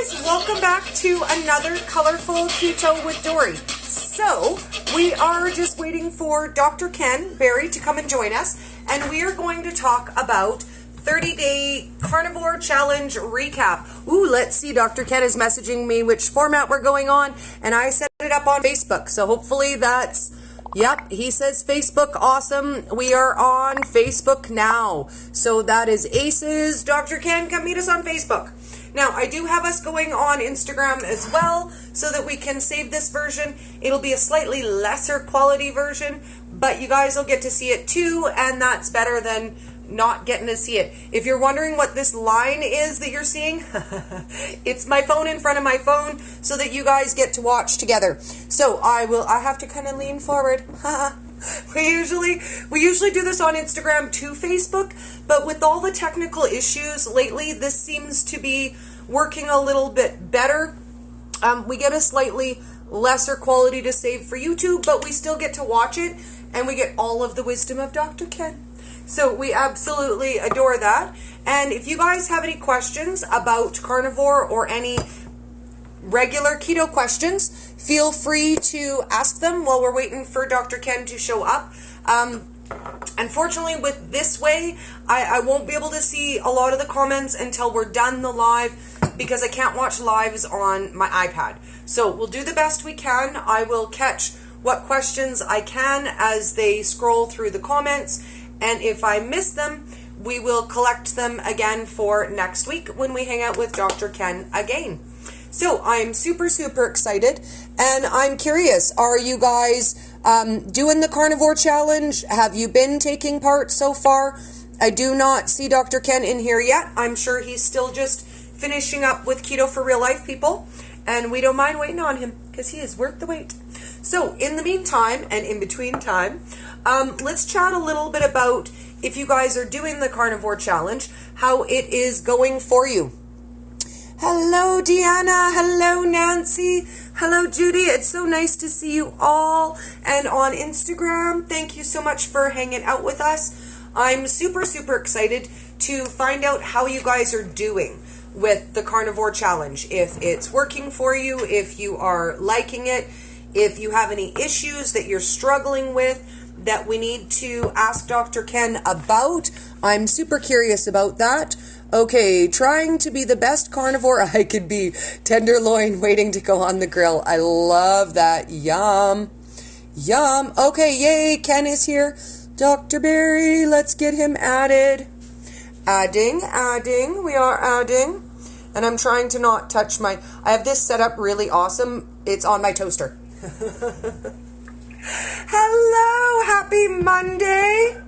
guys, welcome back to another Colorful Keto with Dory. So, we are just waiting for Dr. Ken Berry to come and join us, and we are going to talk about 30-day carnivore challenge recap. Ooh, let's see, Dr. Ken is messaging me which format we're going on, and I set it up on Facebook, so hopefully that's... Yep, he says Facebook, awesome. We are on Facebook now. So that is Aces. Dr. Ken, come meet us on Facebook. Now, I do have us going on Instagram as well so that we can save this version. It'll be a slightly lesser quality version, but you guys will get to see it too, and that's better than not getting to see it. If you're wondering what this line is that you're seeing, it's my phone in front of my phone so that you guys get to watch together. So I have to kind of lean forward. We usually do this on Instagram to Facebook, but with all the technical issues lately, this seems to be working a little bit better. We get a slightly lesser quality to save for YouTube, but we still get to watch it, and we get all of the wisdom of Dr. Ken. So we absolutely adore that. And if you guys have any questions about carnivore or any regular keto questions, feel free to ask them while we're waiting for Dr. Ken to show up. Unfortunately, with this way, I won't be able to see a lot of the comments until we're done the live because I can't watch lives on my iPad. So we'll do the best we can. I will catch what questions I can as they scroll through the comments. And if I miss them, we will collect them again for next week when we hang out with Dr. Ken again. So I'm super, super excited. And I'm curious, are you guys doing the carnivore challenge? Have you been taking part so far? I do not see Dr. Ken in here yet. I'm sure he's still just finishing up with Keto for Real Life people. And we don't mind waiting on him because he is worth the wait. So in the meantime and in between time, let's chat a little bit about if you guys are doing the carnivore challenge, how it is going for you. Hello, Deanna. Hello, Nancy. Hello, Judy. It's so nice to see you all. And on Instagram, thank you so much for hanging out with us. I'm super, super excited to find out how you guys are doing with the carnivore challenge. If it's working for you, if you are liking it, if you have any issues that you're struggling with that we need to ask Dr. Ken about. I'm super curious about that. Okay, trying to be the best carnivore I could be. Tenderloin waiting to go on the grill. I love that. Yum. Yum. Okay, yay, Ken is here. Dr. Berry, let's get him added. Adding. We are adding. And I'm trying to not touch I have this set up really awesome. It's on my toaster. Hello, happy Monday.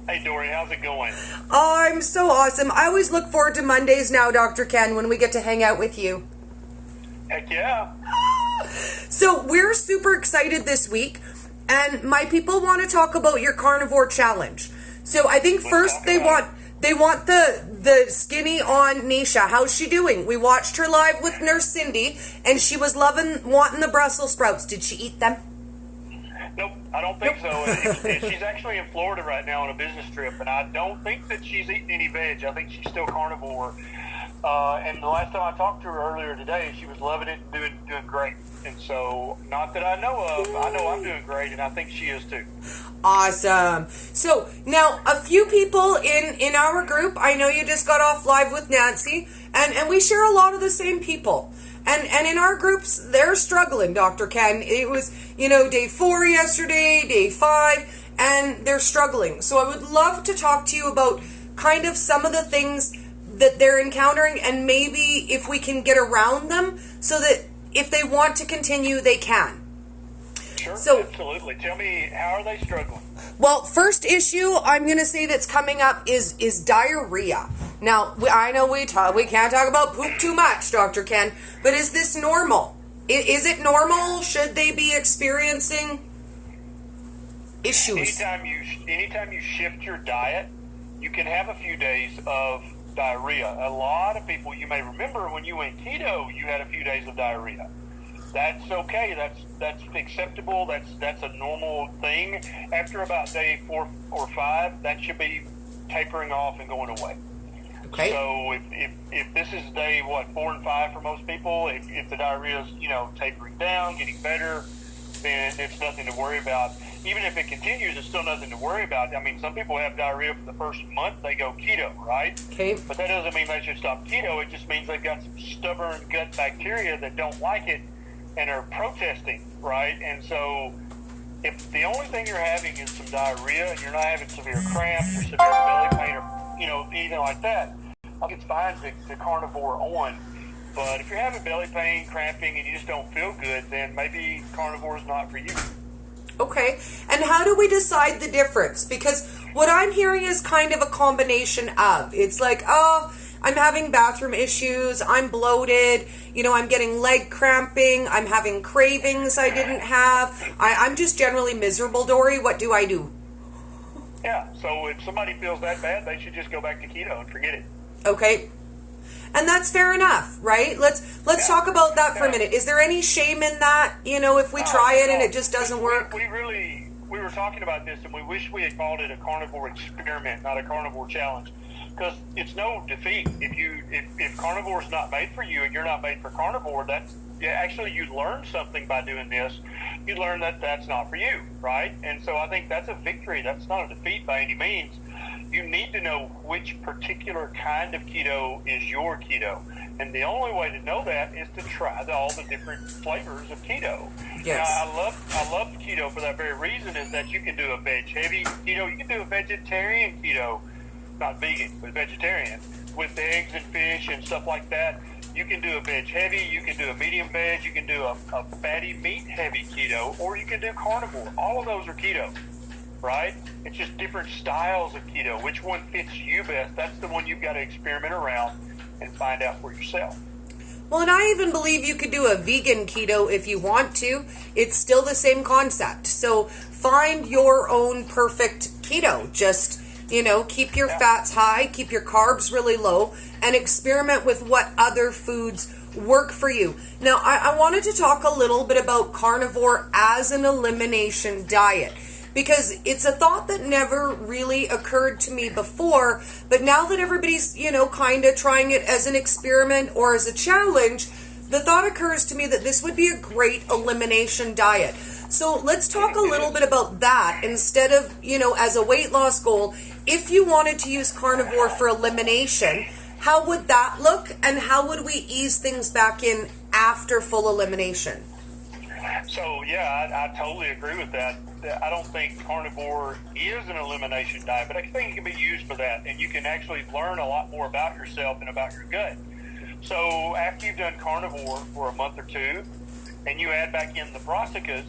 Hey, Dory, how's it going? Oh, I'm so awesome. I always look forward to Mondays now, Dr. Ken, when we get to hang out with you. Heck yeah. So we're super excited this week, and my people want to talk about your carnivore challenge. So I think first they want the skinny on Nisha. How's she doing? We watched her live with Nurse Cindy, and she was wanting the Brussels sprouts. Did she eat them? Nope, I don't think so. She's actually in Florida right now on a business trip, and I don't think that she's eating any veg. I think she's still carnivore. And the last time I talked to her earlier today, she was loving it and doing great. And so, not that I know of, I know I'm doing great, and I think she is too. Awesome. So, now, a few people in our group, I know you just got off live with Nancy, and we share a lot of the same people. And in our groups, they're struggling, Dr. Ken. It was, day 4 yesterday, day 5, and they're struggling. So I would love to talk to you about kind of some of the things that they're encountering and maybe if we can get around them so that if they want to continue, they can. Sure, so, absolutely. Tell me, how are they struggling? Well, first issue I'm going to say that's coming up is diarrhea. Now, I know we can't talk about poop too much, Dr. Ken, but is this normal? Is it normal? Should they be experiencing issues? Anytime you shift your diet, you can have a few days of diarrhea. A lot of people, you may remember when you went keto, you had a few days of diarrhea. That's okay. That's acceptable. That's a normal thing. After about day 4 or 5, that should be tapering off and going away. Okay. So if this this is day, 4 and 5 for most people. If the diarrhea is, tapering down, getting better, then it's nothing to worry about. Even if it continues, it's still nothing to worry about. I mean, some people have diarrhea for the first month, they go keto, right? Okay. But that doesn't mean they should stop keto. It just means they've got some stubborn gut bacteria that don't like it and are protesting, right? And so if the only thing you're having is some diarrhea and you're not having severe cramps or severe belly pain or, anything like that, I think it's fine to carnivore on. But if you're having belly pain, cramping, and you just don't feel good, then maybe carnivore is not for you. Okay. And how do we decide the difference? Because what I'm hearing is kind of a combination of, it's like, oh, I'm having bathroom issues, I'm bloated, I'm getting leg cramping, I'm having cravings I didn't have, I'm just generally miserable, Dory. What do I do? Yeah, so if somebody feels that bad, they should just go back to keto and forget it. Okay. And that's fair enough, right? Let's talk about that for a minute. Is there any shame in that, if we try it and it just doesn't work? We were talking about this, and we wish we had called it a carnivore experiment, not a carnivore challenge, because it's no defeat. If carnivore is not made for you and you're not made for carnivore, actually you learn something by doing this. You learn that that's not for you, right? And so I think that's a victory. That's not a defeat by any means. You need to know which particular kind of keto is your keto. And the only way to know that is to try all the different flavors of keto. Yes. Now, I love keto for that very reason, is that you can do a veg-heavy keto. You can do a vegetarian keto, not vegan, but vegetarian, with eggs and fish and stuff like that. You can do a veg-heavy, you can do a medium veg, you can do a fatty meat-heavy keto, or you can do carnivore. All of those are keto. Right? It's just different styles of keto. Which one fits you best? That's the one you've got to experiment around and find out for yourself. Well, and I even believe you could do a vegan keto if you want to. It's still the same concept. So find your own perfect keto. Just, keep your fats high, keep your carbs really low, and experiment with what other foods work for you. Now, I wanted to talk a little bit about carnivore as an elimination diet, because it's a thought that never really occurred to me before, but now that everybody's, kind of trying it as an experiment or as a challenge, the thought occurs to me that this would be a great elimination diet. So let's talk a little bit about that instead of, as a weight loss goal. If you wanted to use carnivore for elimination, how would that look, and how would we ease things back in after full elimination? So, I totally agree with that. I don't think carnivore is an elimination diet, but I think it can be used for that, and you can actually learn a lot more about yourself and about your gut. So after you've done carnivore for a month or two, and you add back in the brassicas,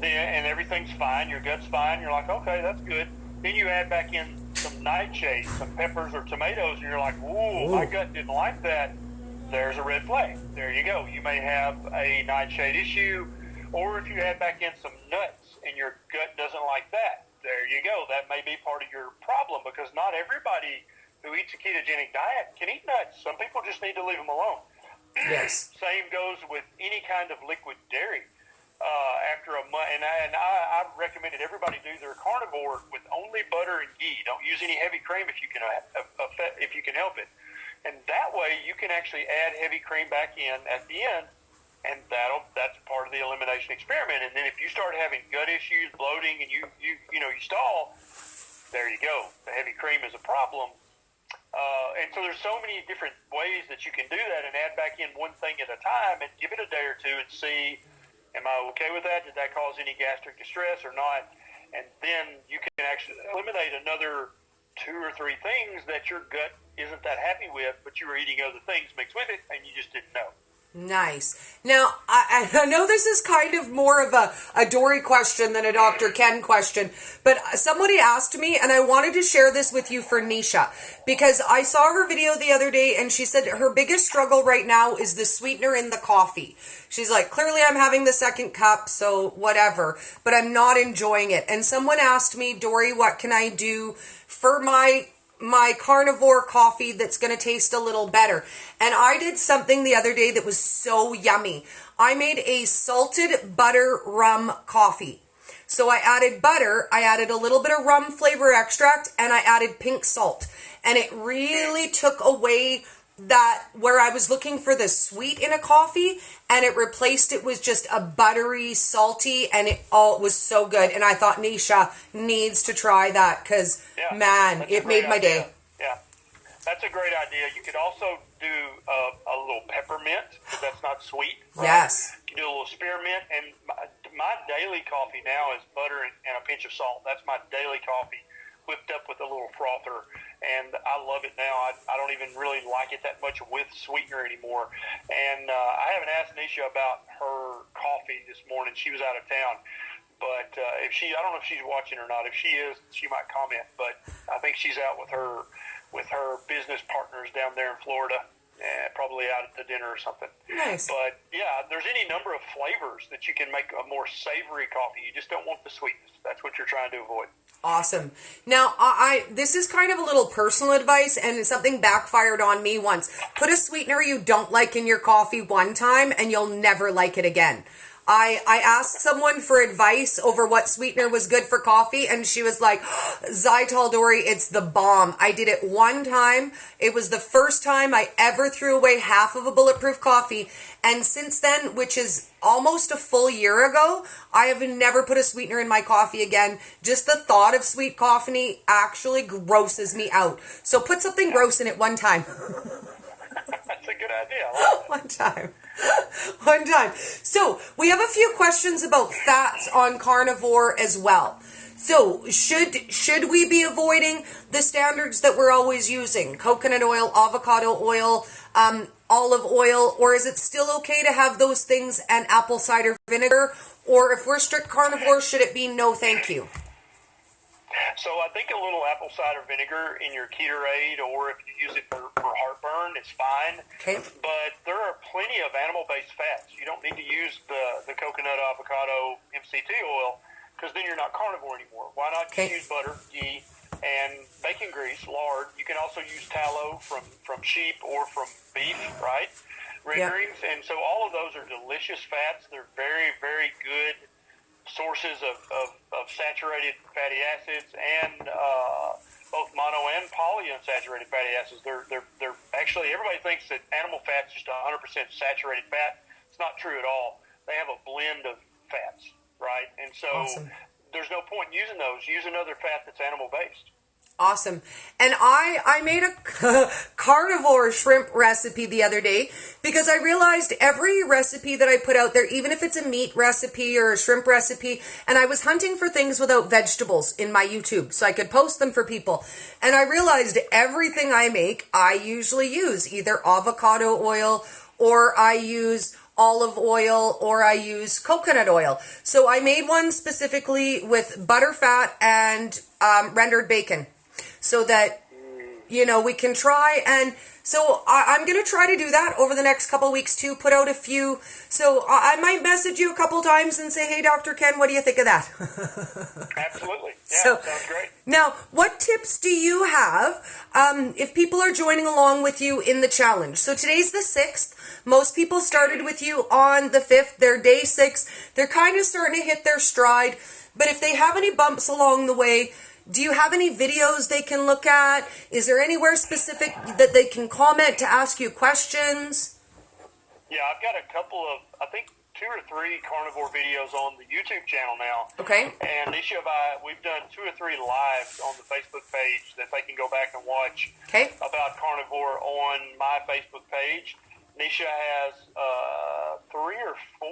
and everything's fine, your gut's fine, you're like, okay, that's good. Then you add back in some nightshades, some peppers or tomatoes, and you're like, ooh, my gut didn't like that. There's a red flag. There you go. You may have a nightshade issue, or if you add back in some nuts and your gut doesn't like that, there you go. That may be part of your problem, because not everybody who eats a ketogenic diet can eat nuts. Some people just need to leave them alone. Yes. Same goes with any kind of liquid dairy. After a month, and I've recommended everybody do their carnivore with only butter and ghee. Don't use any heavy cream if you can help it. And that way you can actually add heavy cream back in at the end, and that's part of the elimination experiment. And then if you start having gut issues, bloating, and you stall, there you go. The heavy cream is a problem. And so there's so many different ways that you can do that, and add back in one thing at a time and give it a day or two and see, am I okay with that? Did that cause any gastric distress or not? And then you can actually eliminate another 2 or 3 things that your gut isn't that happy with, but you were eating other things mixed with it and you just didn't know. Nice. Now, I know this is kind of more of a Dory question than a Dr. Ken question, but somebody asked me, and I wanted to share this with you for Nisha, because I saw her video the other day, and she said her biggest struggle right now is the sweetener in the coffee. She's like, clearly I'm having the second cup, so whatever, but I'm not enjoying it. And someone asked me, Dory, what can I do for my carnivore coffee that's going to taste a little better? And I did something the other day that was so yummy. I made a salted butter rum coffee. So I added butter, I added a little bit of rum flavor extract, and I added pink salt. And it really took away that where I was looking for the sweet in a coffee, and it replaced it with just a buttery, salty, and it was so good. And I thought Nisha needs to try that because, man, it made my day. Yeah, that's a great idea. You could also do a little peppermint, because that's not sweet. Right? Yes. You can do a little spearmint, and my daily coffee now is butter and a pinch of salt. That's my daily coffee, whipped up with a little frother, and I love it now. I don't even really like it that much with sweetener anymore. And I haven't asked Nisha about her coffee this morning. She was out of town. But I don't know if she's watching or not. If she is, she might comment. But I think she's out with her business partners down there in Florida, probably out at the dinner or something. Nice. But yeah, there's any number of flavors that you can make a more savory coffee. You just don't want the sweetness. That's what you're trying to avoid. Awesome. Now, this is kind of a little personal advice, and something backfired on me once. Put a sweetener you don't like in your coffee one time, and you'll never like it again. I asked someone for advice over what sweetener was good for coffee, and she was like, Xylitol, Dory, it's the bomb. I did it one time. It was the first time I ever threw away half of a bulletproof coffee, and since then, which is almost a full year ago, I have never put a sweetener in my coffee again. Just the thought of sweet coffee actually grosses me out. So put something gross in it one time. That's a good idea. One time. One time. So we have a few questions about fats on carnivore as well. So should we be avoiding the standards that we're always using? Coconut oil, avocado oil, olive oil, or is it still okay to have those things and apple cider vinegar? Or if we're strict carnivore, should it be no thank you? So I think a little apple cider vinegar in your Ketorade, or if you use it for heartburn, it's fine. Okay. But there are plenty of animal-based fats. You don't need to use the coconut, avocado, MCT oil, because then you're not carnivore anymore. Why not just use butter, ghee, and bacon grease, lard? You can also use tallow from sheep or from beef, right? Renderings. Yep. And so all of those are delicious fats. They're very, very good sources of saturated fatty acids and both mono and polyunsaturated fatty acids. They're actually, everybody thinks that animal fat's just 100% saturated fat. It's not true at all. They have a blend of fats, right? And so there's no point in using those. Use another fat that's animal based. Awesome. And I made a carnivore shrimp recipe the other day because I realized every recipe that I put out there, even if it's a meat recipe or a shrimp recipe, and I was hunting for things without vegetables in my YouTube so I could post them for people. And I realized everything I make, I usually use either avocado oil or I use olive oil or I use coconut oil. So I made one specifically with butter, fat, and rendered bacon. So that, we can try. And so I'm going to try to do that over the next couple of weeks too, put out a few. So I might message you a couple times and say, hey, Dr. Ken, what do you think of that? Absolutely. Yeah, sounds great. Now, what tips do you have if people are joining along with you in the challenge? So today's the 6th. Most people started with you on the 5th. They're day 6. They're kind of starting to hit their stride. But if they have any bumps along the way, do you have any videos they can look at? Is there anywhere specific that they can comment to ask you questions? Yeah, I've got a couple of, I think 2 or 3 carnivore videos on the YouTube channel now. Okay. And Nisha and I, we've done 2 or 3 lives on the Facebook page that they can go back and watch about carnivore on my Facebook page. Nisha has 3 or 4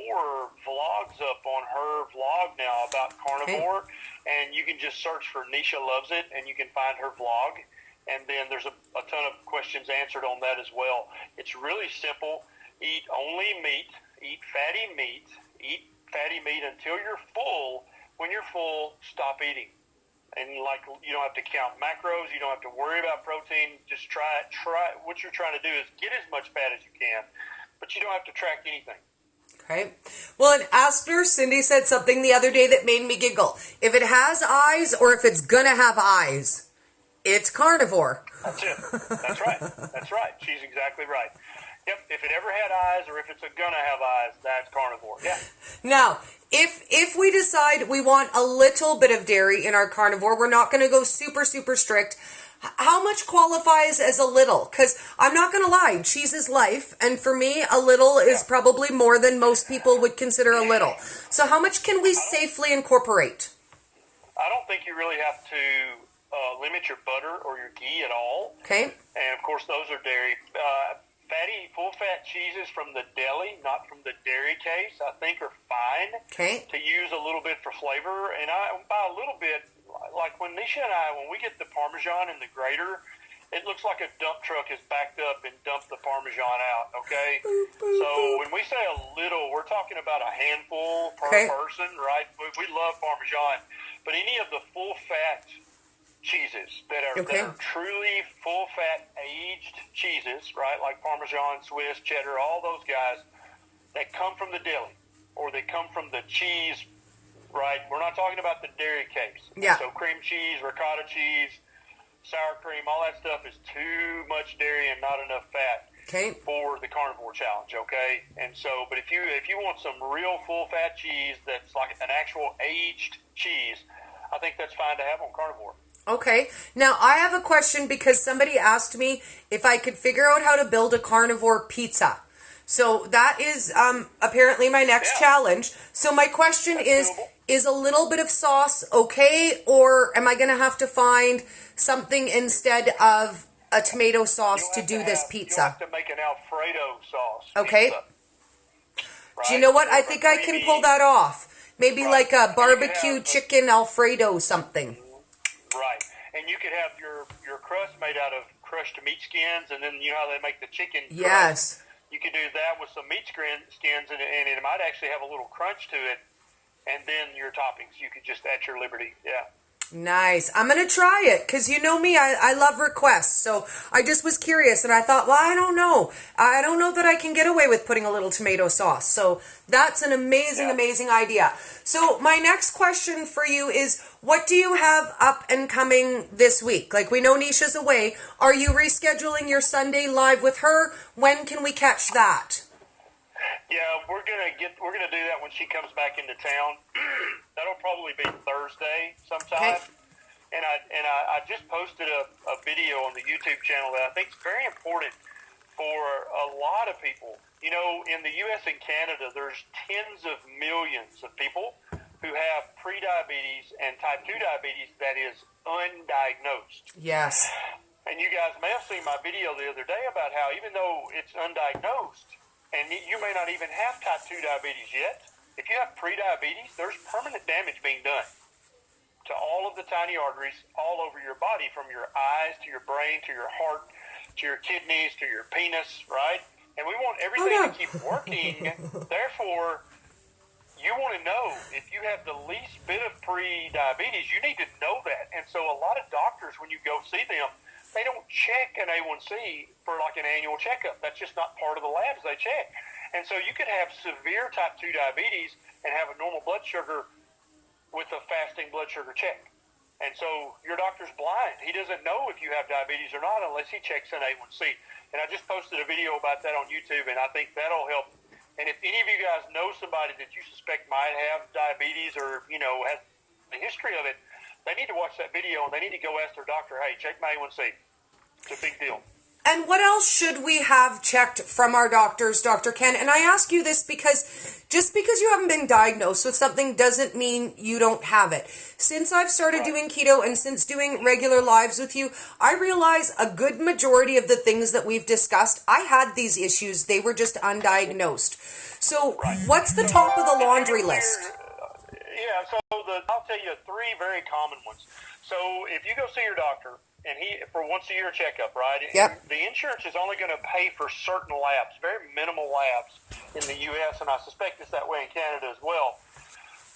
vlogs up on her vlog now about carnivore, and you can just search for Nisha Loves It, and you can find her vlog, and then there's a ton of questions answered on that as well. It's really simple. Eat only meat, eat fatty meat until you're full. When you're full, stop eating. And you don't have to count macros. You don't have to worry about protein. Just try it. What you're trying to do is get as much fat as you can, but you don't have to track anything. Okay. Well, and Aster Cindy said something the other day that made me giggle. If it has eyes or if it's going to have eyes, it's carnivore. That's it. That's right. That's right. She's exactly right. Yep. If it ever had eyes or if it's going to have eyes, that's carnivore. Yeah. Now, if we decide we want a little bit of dairy in our carnivore, we're not going to go super, super strict. How much qualifies as a little? Because I'm not going to lie, cheese is life, and for me, a little is probably more than most people would consider a little. So how much can we safely incorporate? I don't think you really have to limit your butter or your ghee at all. Okay. And, of course, those are dairy. Fatty, full-fat cheeses from the deli, not from the dairy case, I think are fine to use a little bit for flavor. And by a little bit, like when Nisha and I, when we get the Parmesan in the grater, it looks like a dump truck has backed up and dumped the Parmesan out, okay? So when we say a little, we're talking about a handful per person, right? We love Parmesan. But any of the full-fat cheeses that are truly full-fat aged cheeses, right, like Parmesan, Swiss, cheddar, all those guys that come from the deli or they come from the cheese, right? We're not talking about the dairy case. Yeah. So cream cheese, ricotta cheese, sour cream, all that stuff is too much dairy and not enough fat for the carnivore challenge, okay? And so, but if you want some real full-fat cheese that's like an actual aged cheese, I think that's fine to have on carnivore. Okay. Now, I have a question because somebody asked me if I could figure out how to build a carnivore pizza. So that is apparently my next challenge. So my question is a little bit of sauce okay? Or am I going to have to find something instead of a tomato sauce to do this pizza? You have to make an Alfredo sauce. Okay. Pizza, right? Do you know what? I think I can pull that off. Maybe like a barbecue chicken Alfredo something. Right. And you could have your crust made out of crushed meat skins, and then you know how they make the chicken crust? Yes. You could do that with some meat skins, and it might actually have a little crunch to it, and then your toppings. You could just at your liberty. Yeah. Nice. I'm going to try it because you know me, I love requests. So I just was curious and I thought, well, I don't know. I don't know that I can get away with putting a little tomato sauce. So that's an amazing, amazing idea. So my next question for you is, what do you have up and coming this week? Like we know Nisha's away. Are you rescheduling your Sunday live with her? When can we catch that? Yeah, we're gonna do that when she comes back into town. That'll probably be Thursday sometime. And I just posted a video on the YouTube channel that I think is very important for a lot of people. You know, in the U.S. and Canada, there's tens of millions of people who have prediabetes and type 2 diabetes that is undiagnosed. Yes. And you guys may have seen my video the other day about how even though it's undiagnosed, and you may not even have type 2 diabetes yet, if you have prediabetes, there's permanent damage being done to all of the tiny arteries all over your body, from your eyes to your brain to your heart to your kidneys to your penis, right? And we want everything to keep working. Therefore, you want to know if you have the least bit of pre-diabetes, you need to know that. And so a lot of doctors, when you go see them, they don't check an A1C for like an annual checkup. That's just not part of the labs they check. And so you could have severe type 2 diabetes and have a normal blood sugar with a fasting blood sugar check. And so your doctor's blind. He doesn't know if you have diabetes or not unless he checks an A1C. And I just posted a video about that on YouTube, and I think that'll help. And if any of you guys know somebody that you suspect might have diabetes or, you know, has a history of it, they need to watch that video and they need to go ask their doctor, hey, check my A1C. It's a big deal. And what else should we have checked from our doctors, Dr. Ken? And I ask you this because just because you haven't been diagnosed with something doesn't mean you don't have it. Since I've started doing keto and since doing regular lives with you, I realize a good majority of the things that we've discussed, I had these issues. They were just undiagnosed. So what's the top of the laundry list? Yeah, so I'll tell you three very common ones. So if you go see your doctor, and for once a year checkup, right? Yep. The insurance is only going to pay for certain labs, very minimal labs in the U.S., and I suspect it's that way in Canada as well.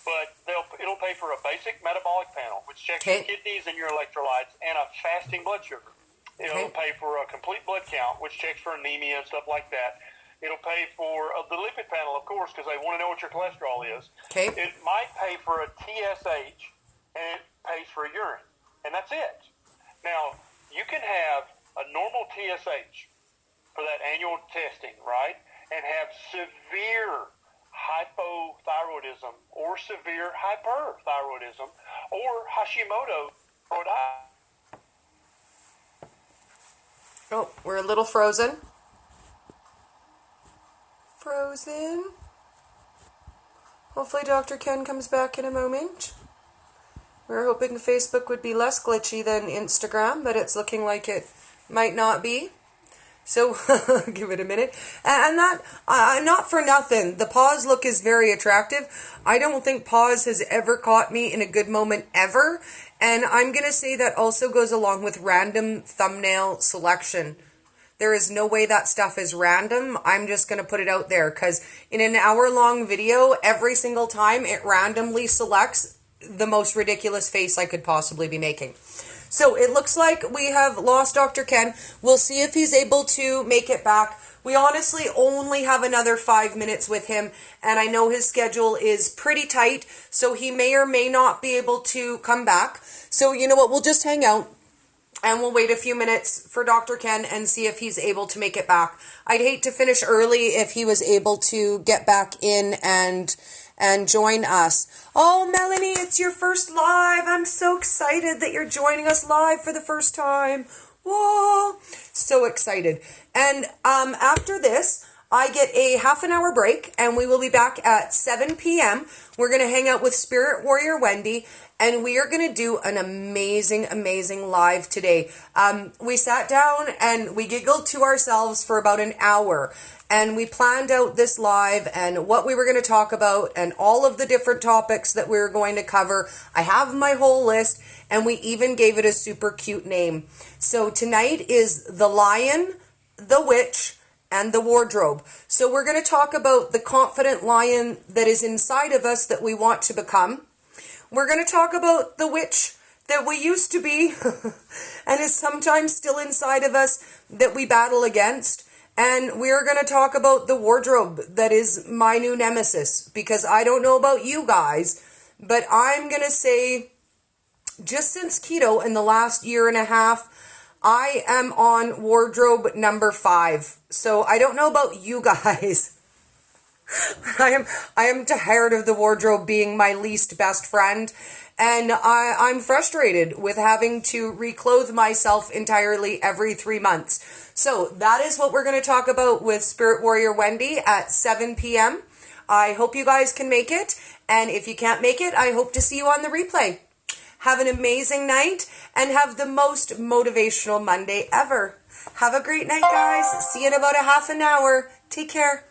But it'll pay for a basic metabolic panel, which checks your kidneys and your electrolytes, and a fasting blood sugar. It'll pay for a complete blood count, which checks for anemia and stuff like that. It'll pay for the lipid panel, of course, because they want to know what your cholesterol is. It might pay for a TSH, and it pays for a urine, and that's it. Now, you can have a normal TSH for that annual testing, right, and have severe hypothyroidism or severe hyperthyroidism or Hashimoto thyroiditis. Oh, we're a little frozen. Frozen. Hopefully Dr. Ken comes back in a moment. We were hoping Facebook would be less glitchy than Instagram, but it's looking like it might not be. So give it a minute. And that, not for nothing, the pause look is very attractive. I don't think pause has ever caught me in a good moment ever. And I'm going to say that also goes along with random thumbnail selection. There is no way that stuff is random. I'm just going to put it out there because in an hour-long video, every single time it randomly selects the most ridiculous face I could possibly be making. So it looks like we have lost Dr. Ken. We'll see if he's able to make it back. We honestly only have another 5 minutes with him, and I know his schedule is pretty tight, so he may or may not be able to come back. So you know what, we'll just hang out, and we'll wait a few minutes for Dr. Ken and see if he's able to make it back. I'd hate to finish early if he was able to get back in and join us. Oh, Melanie, it's your first live. I'm so excited that you're joining us live for the first time. Whoa, so excited. And after this, I get a half an hour break, and we will be back at 7 p.m. We're going to hang out with Spirit Warrior Wendy, and we are going to do an amazing, amazing live today. We sat down and we giggled to ourselves for about an hour, and we planned out this live and what we were going to talk about and all of the different topics that we were going to cover. I have my whole list, and we even gave it a super cute name. So tonight is The Lion, The Witch, and the Wardrobe. So we're going to talk about the confident lion that is inside of us that we want to become. We're going to talk about the witch that we used to be and is sometimes still inside of us that we battle against. And we're going to talk about the wardrobe that is my new nemesis, because I don't know about you guys, but I'm going to say just since keto in the last year and a half, I am on wardrobe number 5. So I don't know about you guys. I am tired of the wardrobe being my least best friend, and I'm frustrated with having to reclothe myself entirely every 3 months. So that is what we're going to talk about with Spirit Warrior Wendy at 7 p.m. I hope you guys can make it, and if you can't make it, I hope to see you on the replay. Have an amazing night, and have the most motivational Monday ever. Have a great night, guys. See you in about a half an hour. Take care.